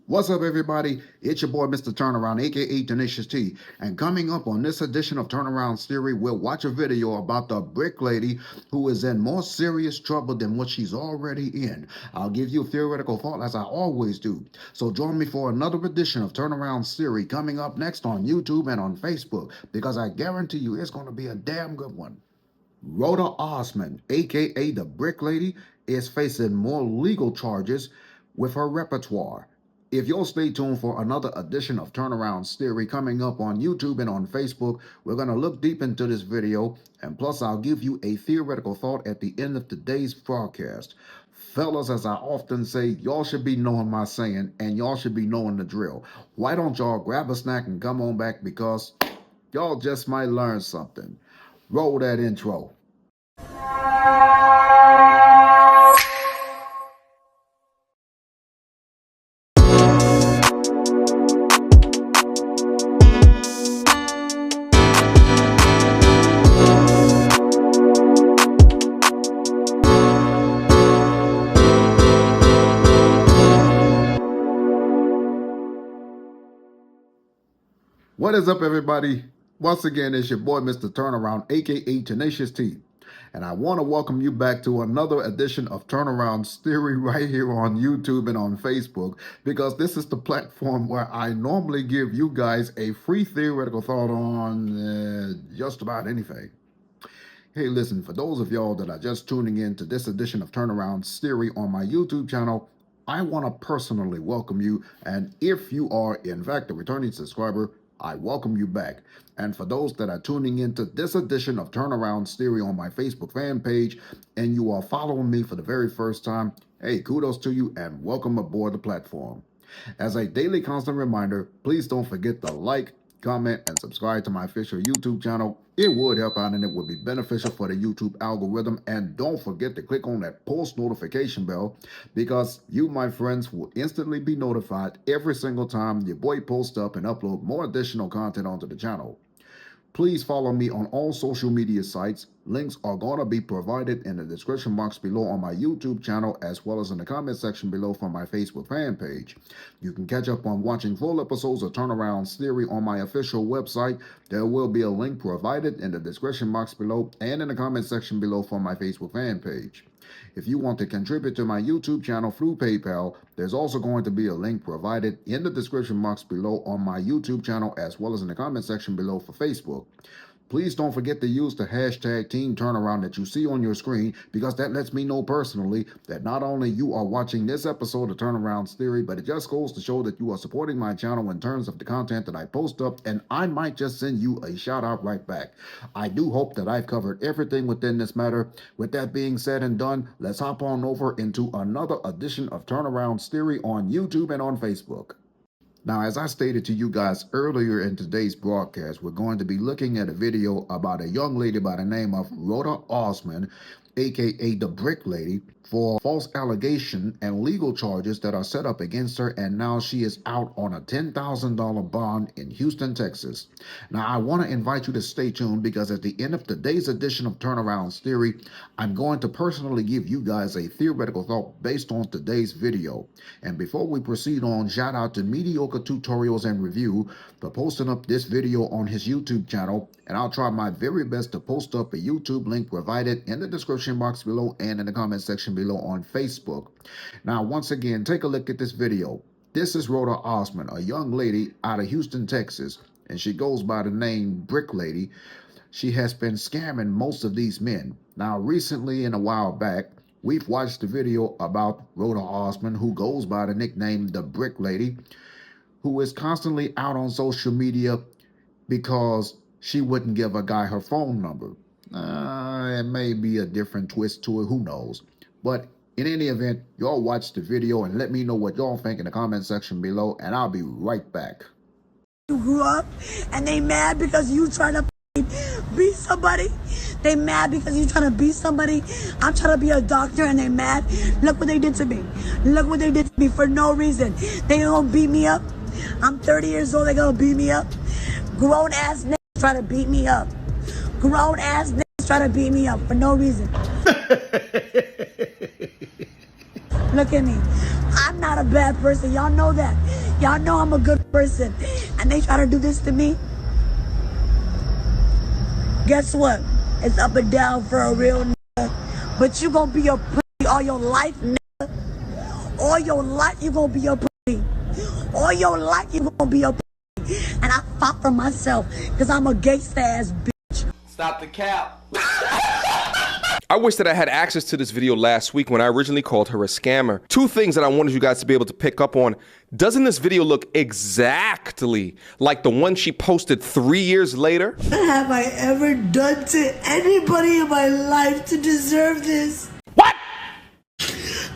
What's up, everybody? It's your boy, Mr. Turnaround, aka Tenacious T. And coming up on this edition of Turnaround Theory, we'll watch a video about the brick lady who is in more serious trouble than what she's already in. I'll give you a theoretical thought as I always do. So join me for another edition of Turnaround Theory coming up next on YouTube and on Facebook, because I guarantee you it's going to be a damn good one. Rhoda Osman, aka the brick lady, is facing more legal charges with her repertoire. If you'll stay tuned for another edition of Turnaround Theory coming up on YouTube and on Facebook, we're going to look deep into this video, and plus I'll give you a theoretical thought at the end of today's broadcast. Fellas, as I often say, y'all should be knowing my saying, and y'all should be knowing the drill. Why don't y'all grab a snack and come on back, because y'all just might learn something. Roll that intro. What is up, everybody? Once again, it's your boy, Mr. Turnaround, aka Tenacious T. And I want to welcome you back to another edition of Turnaround Theory right here on YouTube and on Facebook, because this is the platform where I normally give you guys a free theoretical thought on just about anything. Hey, listen, for those of y'all that are just tuning in to this edition of Turnaround Theory on my YouTube channel, I want to personally welcome you. And if you are, in fact, a returning subscriber, I welcome you back. And for those that are tuning into this edition of Turnaround Theory on my Facebook fan page, and you are following me for the very first time, hey, kudos to you and welcome aboard the platform. As a daily constant reminder, please don't forget to like, comment, and subscribe to my official YouTube channel. It would help out and it would be beneficial for the YouTube algorithm. And don't forget to click on that post notification bell, because you, my friends, will instantly be notified every single time your boy posts up and upload more additional content onto the channel. Please follow me on all social media sites. Links are going to be provided in the description box below on my YouTube channel, as well as in the comment section below for my Facebook fan page. You can catch up on watching full episodes of Turnaround Theory on my official website. There will be a link provided in the description box below and in the comment section below for my Facebook fan page. If you want to contribute to my YouTube channel through PayPal, there's also going to be a link provided in the description box below on my YouTube channel, as well as in the comment section below for Facebook. Please don't forget to use the hashtag Team Turnaround that you see on your screen, because that lets me know personally that not only you are watching this episode of Turnaround Theory, but it just goes to show that you are supporting my channel in terms of the content that I post up, and I might just send you a shout out right back. I do hope that I've covered everything within this matter. With that being said and done, let's hop on over into another edition of Turnaround Theory on YouTube and on Facebook. Now, as I stated to you guys earlier in today's broadcast, we're going to be looking at a video about a young lady by the name of Rhoda Osman, aka the brick lady, for false allegation and legal charges that are set up against her, and now she is out on a $10,000 bond in Houston, Texas. Now, I want to invite you to stay tuned, because at the end of today's edition of Turnaround Theory, I'm going to personally give you guys a theoretical thought based on today's video. And before we proceed on, shout out to Mediocre Tutorials and Review for posting up this video on his YouTube channel, and I'll try my very best to post up a YouTube link provided in the description box below and in the comment section below on Facebook. Now, once again, take a look at this video. This is Rhoda Osman, a young lady out of Houston, Texas, and she goes by the name Brick Lady. She has been scamming most of these men. Now, recently and a while back, we've watched the video about Rhoda Osman, who goes by the nickname the Brick Lady, who is constantly out on social media because she wouldn't give a guy her phone number. It may be a different twist to it, who knows. But in any event, y'all watch the video and let me know what y'all think in the comment section below, and I'll be right back. You grew up and they mad because you trying to beat somebody. They mad because you trying to beat somebody. I'm trying to be a doctor and they mad. Look what they did to me. Look what they did to me for no reason. They gonna beat me up. I'm 30 years old. They gonna beat me up. Grown ass niggas try to beat me up. Grown ass niggas try to beat me up for no reason. Look at me. I'm not a bad person. Y'all know that. Y'all know I'm a good person. And they try to do this to me. Guess what? It's up and down for a real nigga. But you gonna be a pretty all your life, nigga. All your life you gonna be a pretty. All your life you gonna be a pretty. And I fought for myself because I'm a gangsta ass bitch. Stop the cap. I wish that I had access to this video last week when I originally called her a scammer. Two things that I wanted you guys to be able to pick up on. Doesn't this video look exactly like the one she posted 3 years later? What have I ever done to anybody in my life to deserve this? What?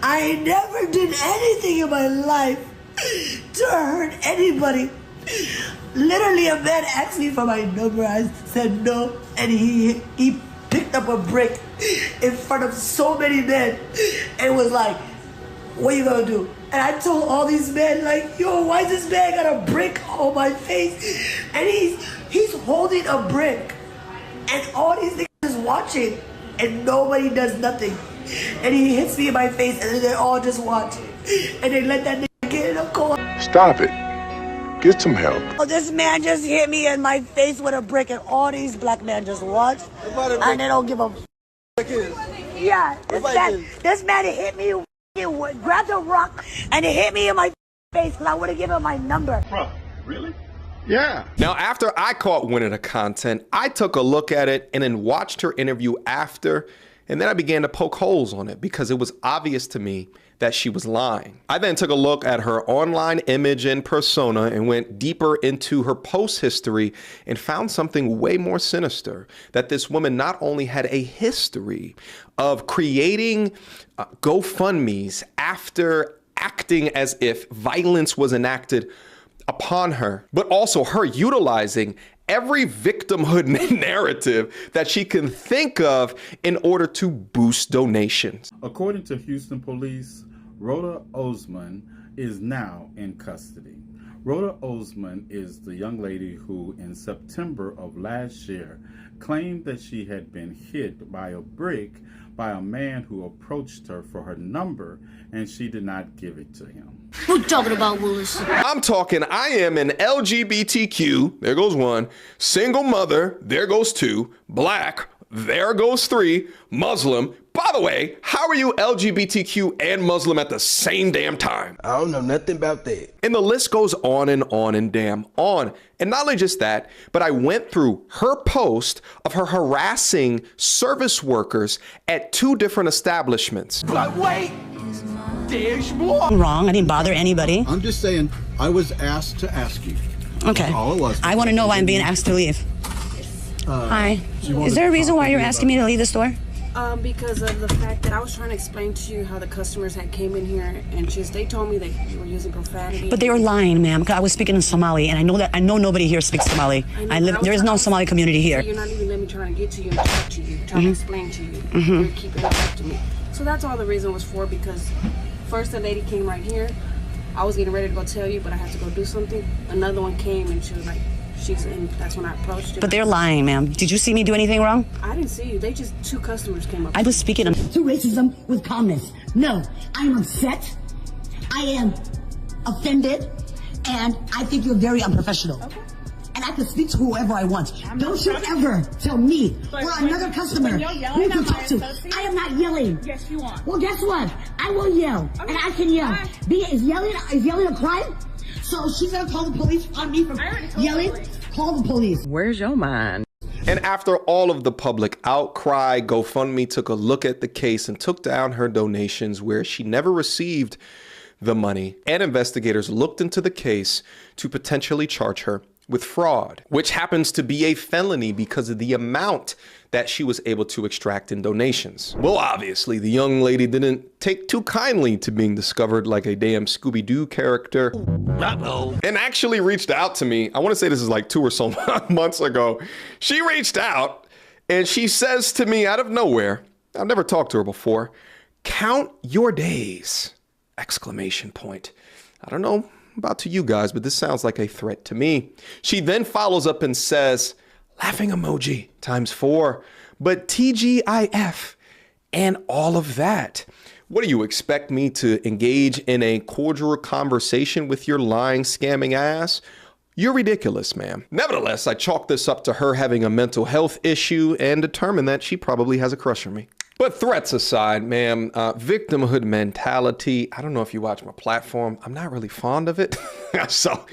I never did anything in my life to hurt anybody. Literally, a man asked me for my number. I said no, and he picked up a brick in front of so many men and was like, what you gonna do? And I told all these men, like, yo, why this man got a brick on my face? And he's holding a brick, and all these niggas is watching, and nobody does nothing. And he hits me in my face, and then they all just watch, and they let that nigga get in a car. Stop it. Get some help. Oh, this man just hit me in my face with a brick, and all these black men just watch, and they don't give a f. Yeah, this man hit me, grabbed a rock, and it hit me in my face because I would have given him my number. Bro, really? Yeah. Now, after I caught wind of the content, I took a look at it and then watched her interview after, and then I began to poke holes on it because it was obvious to me that she was lying. I then took a look at her online image and persona and went deeper into her post history and found something way more sinister, that this woman not only had a history of creating GoFundMes after acting as if violence was enacted upon her, but also her utilizing every victimhood narrative that she can think of in order to boost donations. According to Houston police, Rhoda Osman is now in custody. Rhoda Osman is the young lady who in September of last year claimed that she had been hit by a brick by a man who approached her for her number, and she did not give it to him. What you talking about, Willis? I'm talking, I am an LGBTQ, there goes one, single mother, there goes two, black, there goes three, Muslim. By the way, how are you LGBTQ and Muslim at the same damn time? I don't know nothing about that. And the list goes on and damn on. And not only just that, but I went through her post of her harassing service workers at 2 different establishments. But wait, there's more. I'm wrong. I didn't bother anybody. I'm just saying, I was asked to ask you. Okay. That's all it was. I want to know why I'm being asked to leave. Hi. Is there a reason why you're asking me to leave the store? Because of the fact that I was trying to explain to you how the customers had came in here and they told me that you were using profanity. But they were lying, ma'am. I was speaking in Somali, and I know nobody here speaks Somali. There is no Somali community here. You're not even letting me try to get to you and talk to you, trying to explain to you. You're keeping up to me. So that's all the reason was for, because first the lady came right here. I was getting ready to go tell you, but I had to go do something. Another one came and she was like, that's when I approached her. But they're lying, ma'am. Did you see me do anything wrong? I didn't see you. They just 2 customers came up. I was speaking To racism with calmness. No, I am upset. I am offended. And I think you're very unprofessional. Okay. And I can speak to whoever I want. Don't you ever tell me or another customer who to talk to. I am not yelling. Yes, you are. Well, guess what? I will yell. Okay. And I can yell. Is yelling a crime? So she's gonna call the police on me for yelling? Call the police. Where's your mind? And after all of the public outcry, GoFundMe took a look at the case and took down her donations where she never received the money. And investigators looked into the case to potentially charge her with fraud, which happens to be a felony because of the amount that she was able to extract in donations. Well, obviously, the young lady didn't take too kindly to being discovered like a damn Scooby-Doo character. And actually reached out to me. I want to say this is like 2 or so months ago. She reached out and she says to me out of nowhere, I've never talked to her before, "Count your days!" Exclamation point. I don't know about to you guys, but this sounds like a threat to me. She then follows up and says, laughing emoji ×4, but TGIF and all of that. What do you expect me to engage in a cordial conversation with your lying, scamming ass? You're ridiculous, ma'am. Nevertheless, I chalk this up to her having a mental health issue and determine that she probably has a crush on me. But threats aside, ma'am, victimhood mentality, I don't know if you watch my platform. I'm not really fond of it. So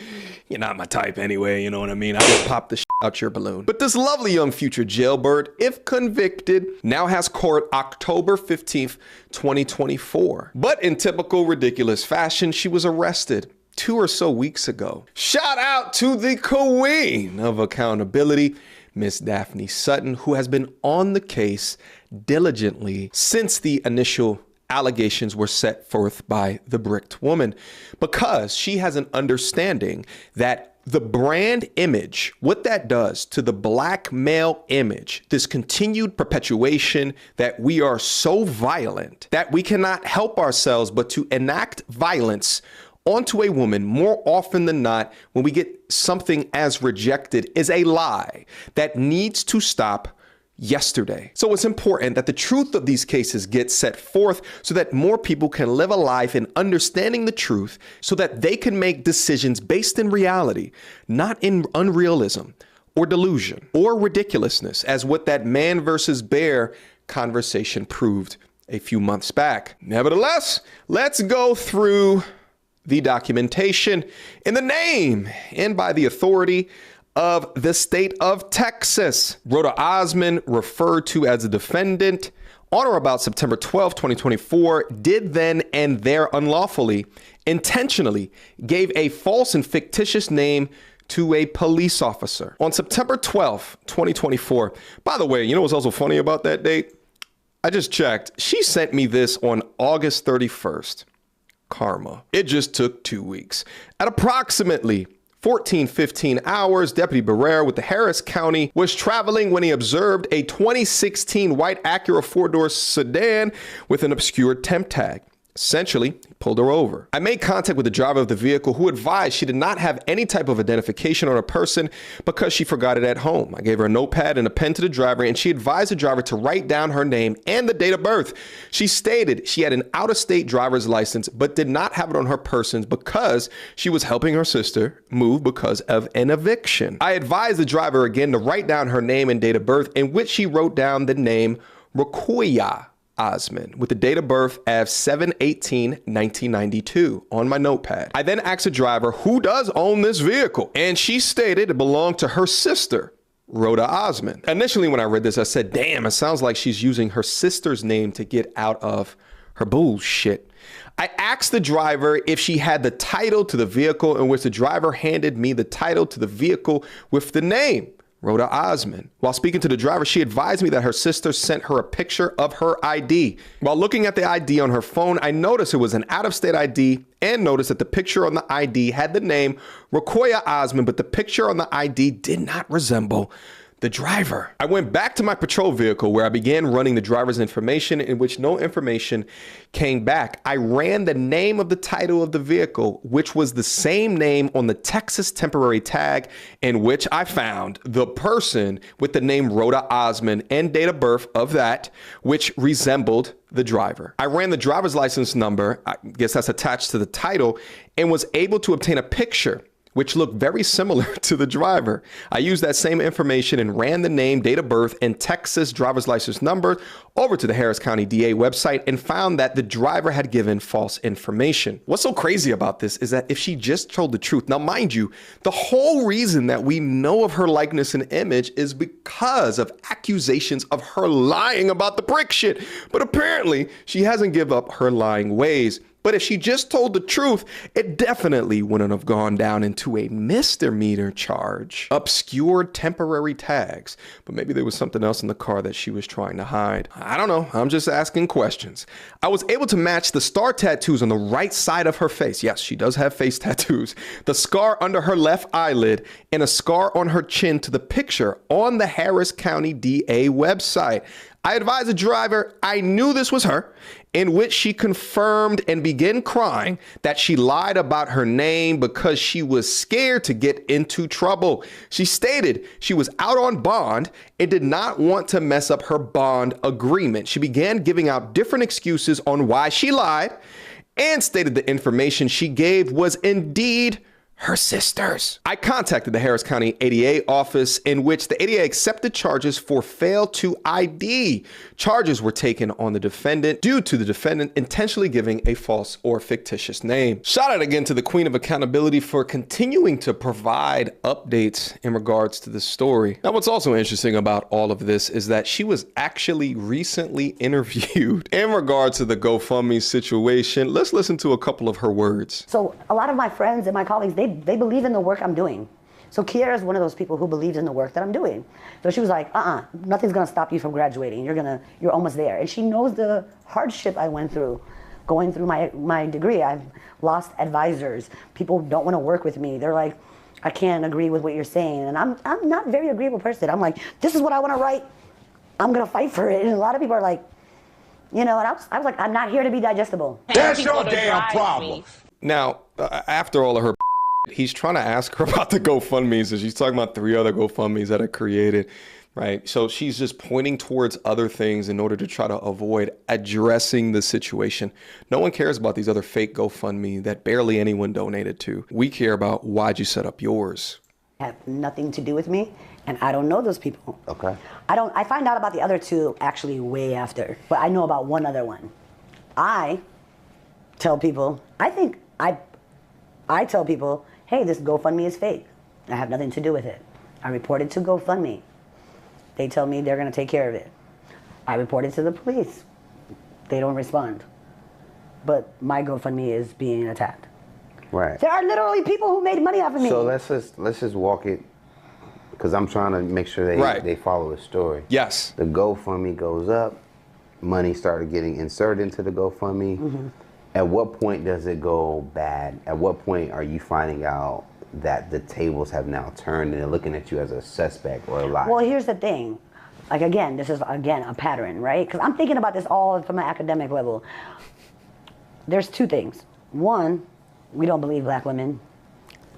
you're not my type anyway, you know what I mean? I just pop the shit out your balloon. But this lovely young future jailbird, if convicted, now has court October 15th, 2024. But in typical ridiculous fashion, she was arrested 2 or so weeks ago. Shout out to the queen of accountability, Miss Daphne Sutton, who has been on the case diligently since the initial allegations were set forth by the bricked woman, because she has an understanding that the brand image, what that does to the black male image, this continued perpetuation that we are so violent that we cannot help ourselves but to enact violence onto a woman more often than not when we get something as rejected, is a lie that needs to stop yesterday. So it's important that the truth of these cases gets set forth so that more people can live a life in understanding the truth so that they can make decisions based in reality, not in unrealism or delusion or ridiculousness, as what that man versus bear conversation proved a few months back. Nevertheless, let's go through the documentation in the name and by the authority of the state of Texas. Rhoda Osman, referred to as a defendant, on or about September 12, 2024, did then and there unlawfully, intentionally gave a false and fictitious name to a police officer. On September 12, 2024, by the way, you know what's also funny about that date? I just checked. She sent me this on August 31st. Karma. It just took 2 weeks. At approximately 14-15 hours, Deputy Barrera with the Harris County was traveling when he observed a 2016 white Acura four-door sedan with an obscure temp tag. Essentially, he pulled her over. I made contact with the driver of the vehicle, who advised she did not have any type of identification on her person because she forgot it at home. I gave her a notepad and a pen to the driver, and she advised the driver to write down her name and the date of birth. She stated she had an out-of-state driver's license, but did not have it on her person because she was helping her sister move because of an eviction. I advised the driver again to write down her name and date of birth, in which she wrote down the name Rokoya Osman with the date of birth of 7/18/1992 on my notepad. I then asked the driver who does own this vehicle, and she stated it belonged to her sister, Rhoda Osman. Initially, when I read this, I said, damn, it sounds like she's using her sister's name to get out of her bullshit. I asked the driver if she had the title to the vehicle, in which the driver handed me the title to the vehicle with the name Rhoda Osman. While speaking to the driver, she advised me that her sister sent her a picture of her ID. While looking at the ID on her phone, I noticed it was an out-of-state ID and noticed that the picture on the ID had the name Rokoya Osman, but the picture on the ID did not resemble the driver. I went back to my patrol vehicle where I began running the driver's information, in which no information came back. I ran the name of the title of the vehicle, which was the same name on the Texas temporary tag, in which I found the person with the name Rhoda Osman and date of birth of that, which resembled the driver. I ran the driver's license number, I guess that's attached to the title, and was able to obtain a picture which looked very similar to the driver. I used that same information and ran the name, date of birth, and Texas driver's license number over to the Harris County DA website and found that the driver had given false information. What's so crazy about this is that if she just told the truth, now mind you, the whole reason that we know of her likeness and image is because of accusations of her lying about the brick shit. But apparently she hasn't given up her lying ways. But if she just told the truth, it definitely wouldn't have gone down into a misdemeanor charge. Obscured temporary tags. But maybe there was something else in the car that she was trying to hide. I don't know. I'm just asking questions. I was able to match the star tattoos on the right side of her face. Yes, she does have face tattoos. The scar under her left eyelid and a scar on her chin to the picture on the Harris County DA website. I advised the driver I knew this was her, in which she confirmed and began crying that she lied about her name because she was scared to get into trouble. She stated she was out on bond and did not want to mess up her bond agreement. She began giving out different excuses on why she lied and stated the information she gave was indeed her sister's. I contacted the Harris County ADA office, in which the ADA accepted charges for fail to ID. Charges were taken on the defendant due to the defendant intentionally giving a false or fictitious name. Shout out again to the Queen of Accountability for continuing to provide updates in regards to the story. Now, what's also interesting about all of this is that she was actually recently interviewed in regards to the GoFundMe situation. Let's listen to a couple of her words. So a lot of my friends and my colleagues, they believe in the work I'm doing. So Kiara is one of those people who believes in the work that I'm doing. So she was like, nothing's gonna stop you from graduating. You're almost there. And she knows the hardship I went through, going through my degree. I've lost advisors. People don't wanna work with me. They're like, I can't agree with what you're saying. And I'm not a very agreeable person. I'm like, this is what I wanna write. I'm gonna fight for it. And a lot of people are like, and I was like, I'm not here to be digestible. That's your damn problem. Now, after all of her, he's trying to ask her about the GoFundMes, and she's talking about 3 other GoFundMes that are created, right? So she's just pointing towards other things in order to try to avoid addressing the situation. No one cares about these other fake GoFundMe that barely anyone donated to. We care about why'd you set up yours. Have nothing to do with me, and I don't know those people. Okay. I find out about the other 2 actually way after, but I know about one other one. I tell people, I tell people, hey, this GoFundMe is fake. I have nothing to do with it. I report it to GoFundMe. They tell me they're gonna take care of it. I report it to the police. They don't respond. But my GoFundMe is being attacked. Right. There are literally people who made money off of me. So let's just walk it, because I'm trying to make sure they follow the story. Yes. The GoFundMe goes up, money started getting inserted into the GoFundMe. Mm-hmm. At what point does it go bad? At what point are you finding out that the tables have now turned and they're looking at you as a suspect or a liar? Well, here's the thing. Like, again, this is, a pattern, right? Because I'm thinking about this all from an academic level. There's 2 things. One, we don't believe black women.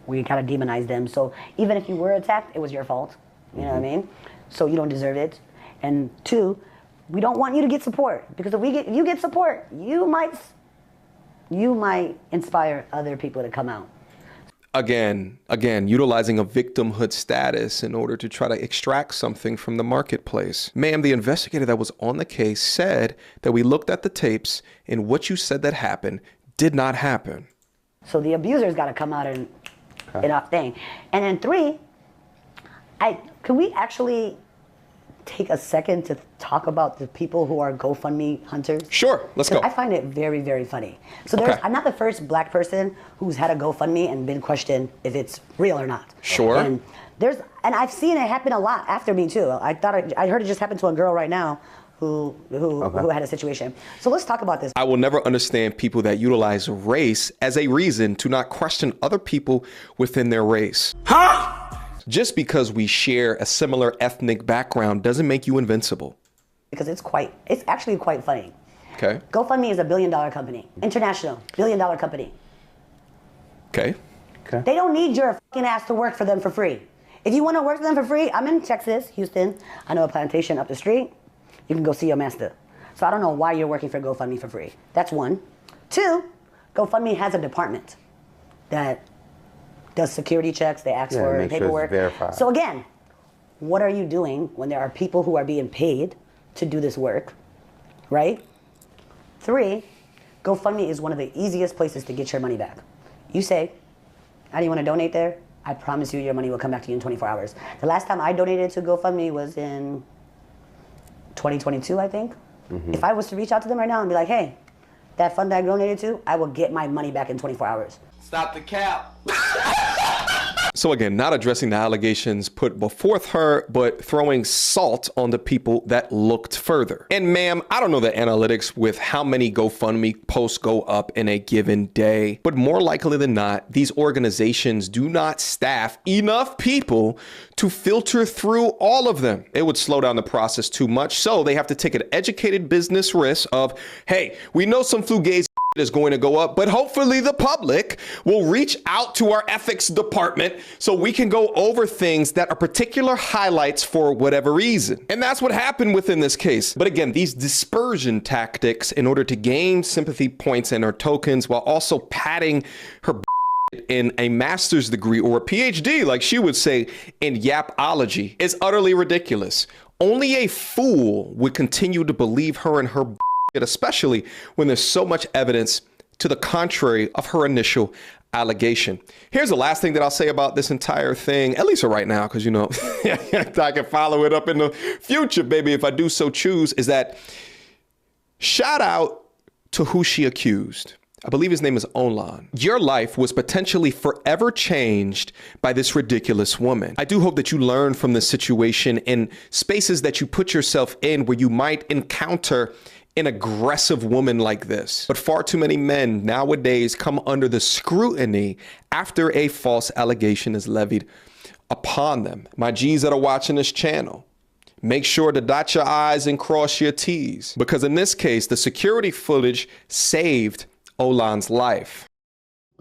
We kind of demonize them. So even if you were attacked, it was your fault. You know what I mean? So you don't deserve it. And 2, we don't want you to get support. Because if you get support, you might inspire other people to come out. Again, utilizing a victimhood status in order to try to extract something from the marketplace. Ma'am, the investigator that was on the case said that we looked at the tapes and what you said that happened did not happen. So the abuser's got to come out and off thing. And then 3, can we actually take a second to talk about the people who are GoFundMe hunters? Sure, let's go. I find it very, very funny. So I'm not the first black person who's had a GoFundMe and been questioned if it's real or not. Sure. And I've seen it happen a lot after me too. I heard it just happened to a girl right now who had a situation. So let's talk about this. I will never understand people that utilize race as a reason to not question other people within their race. Huh? Just because we share a similar ethnic background doesn't make you invincible. Because it's actually quite funny. Okay. GoFundMe is a $1 billion company. International, $1 billion company. Okay. They don't need your fucking ass to work for them for free. If you want to work for them for free, I'm in Texas, Houston. I know a plantation up the street. You can go see your master. So I don't know why you're working for GoFundMe for free. That's 1. 2, GoFundMe has a department that does security checks. They ask for paperwork. Sure it's verified. So again, what are you doing when there are people who are being paid to do this work, right? 3, GoFundMe is one of the easiest places to get your money back. You say, how do you want to donate there? I promise you your money will come back to you in 24 hours. The last time I donated to GoFundMe was in 2022, I think. Mm-hmm. If I was to reach out to them right now and be like, hey, that fund I donated to, I will get my money back in 24 hours. Stop the cap. So again, not addressing the allegations put before her, but throwing salt on the people that looked further. And ma'am, I don't know the analytics with how many GoFundMe posts go up in a given day, but more likely than not, these organizations do not staff enough people to filter through all of them. It would slow down the process too much. So they have to take an educated business risk of, hey, we know some fugazi is going to go up, but hopefully the public will reach out to our ethics department so we can go over things that are particular highlights for whatever reason. And that's what happened within this case. But again, these dispersion tactics in order to gain sympathy points and her tokens while also padding her in a master's degree or a PhD, like she would say, in yapology is utterly ridiculous. Only a fool would continue to believe her and her especially when there's so much evidence to the contrary of her initial allegation. Here's the last thing that I'll say about this entire thing, at least for right now, because, you know, I can follow it up in the future, baby, if I do so choose, is that shout out to who she accused. I believe his name is Olan. Your life was potentially forever changed by this ridiculous woman. I do hope that you learn from this situation in spaces that you put yourself in where you might encounter an aggressive woman like this. But far too many men nowadays come under the scrutiny after a false allegation is levied upon them. My G's that are watching this channel, make sure to dot your I's and cross your T's, because in this case, the security footage saved Olan's life.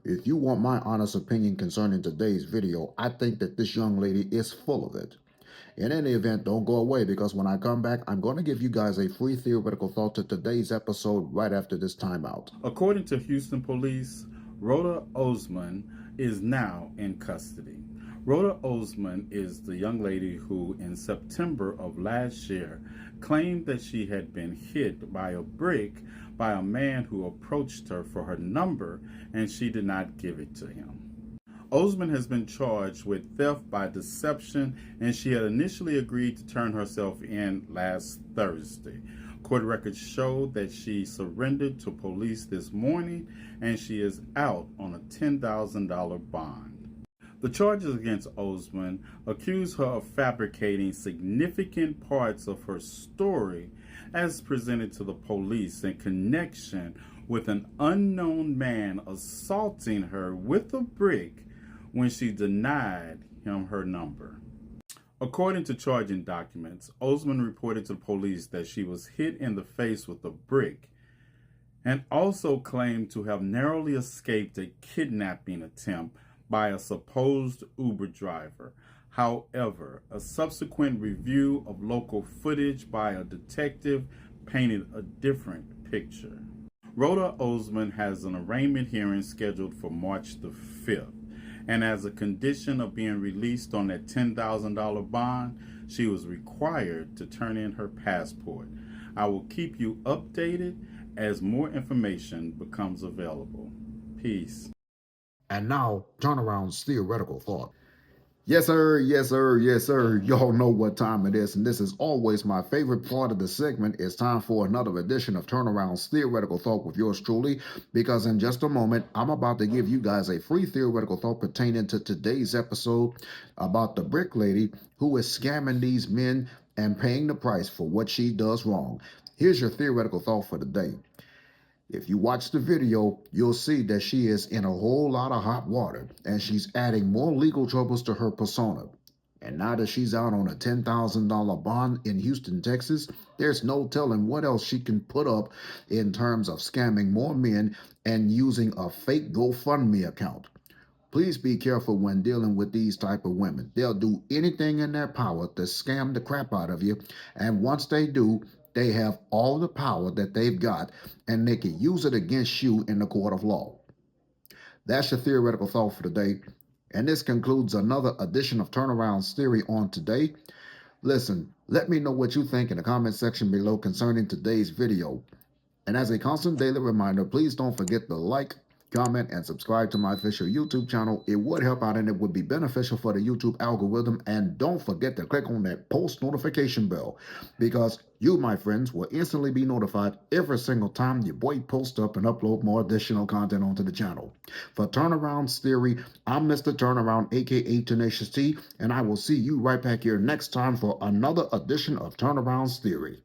If you want my honest opinion concerning today's video, I think that this young lady is full of it. In any event, don't go away, because when I come back, I'm going to give you guys a free theoretical thought to today's episode right after this timeout. According to Houston police, Rhoda Osman is now in custody. Rhoda Osman is the young lady who in September of last year claimed that she had been hit by a brick by a man who approached her for her number and she did not give it to him. Osman has been charged with theft by deception, and she had initially agreed to turn herself in last Thursday. Court records show that she surrendered to police this morning, and she is out on a $10,000 bond. The charges against Osman accuse her of fabricating significant parts of her story as presented to the police in connection with an unknown man assaulting her with a brick when she denied him her number. According to charging documents, Osman reported to the police that she was hit in the face with a brick and also claimed to have narrowly escaped a kidnapping attempt by a supposed Uber driver. However, a subsequent review of local footage by a detective painted a different picture. Rhoda Osman has an arraignment hearing scheduled for March the 5th. And as a condition of being released on that $10,000 bond, she was required to turn in her passport. I will keep you updated as more information becomes available. Peace. And now, Turnaround's theoretical thought. Yes, sir. Yes, sir. Yes, sir. Y'all know what time it is, and this is always my favorite part of the segment. It's time for another edition of Turnaround's Theoretical Thought with yours truly, because in just a moment, I'm about to give you guys a free theoretical thought pertaining to today's episode about the brick lady who is scamming these men and paying the price for what she does wrong. Here's your theoretical thought for the day. If you watch the video, you'll see that she is in a whole lot of hot water, and she's adding more legal troubles to her persona. And now that she's out on a $10,000 bond in Houston, Texas, there's no telling what else she can put up in terms of scamming more men and using a fake GoFundMe account. Please be careful when dealing with these type of women. They'll do anything in their power to scam the crap out of you, and once they do, they have all the power that they've got, and they can use it against you in the court of law. That's your theoretical thought for today. And this concludes another edition of Turnaround's Theory on today. Listen, let me know what you think in the comment section below concerning today's video. And as a constant daily reminder, please don't forget to like, comment, and subscribe to my official YouTube channel. It would help out and it would be beneficial for the YouTube algorithm. And don't forget to click on that post notification bell, because you, my friends, will instantly be notified every single time your boy posts up and upload more additional content onto the channel. For Turnaround's Theory, I'm Mr. Turnaround, aka Tenacious T, and I will see you right back here next time for another edition of Turnaround's Theory.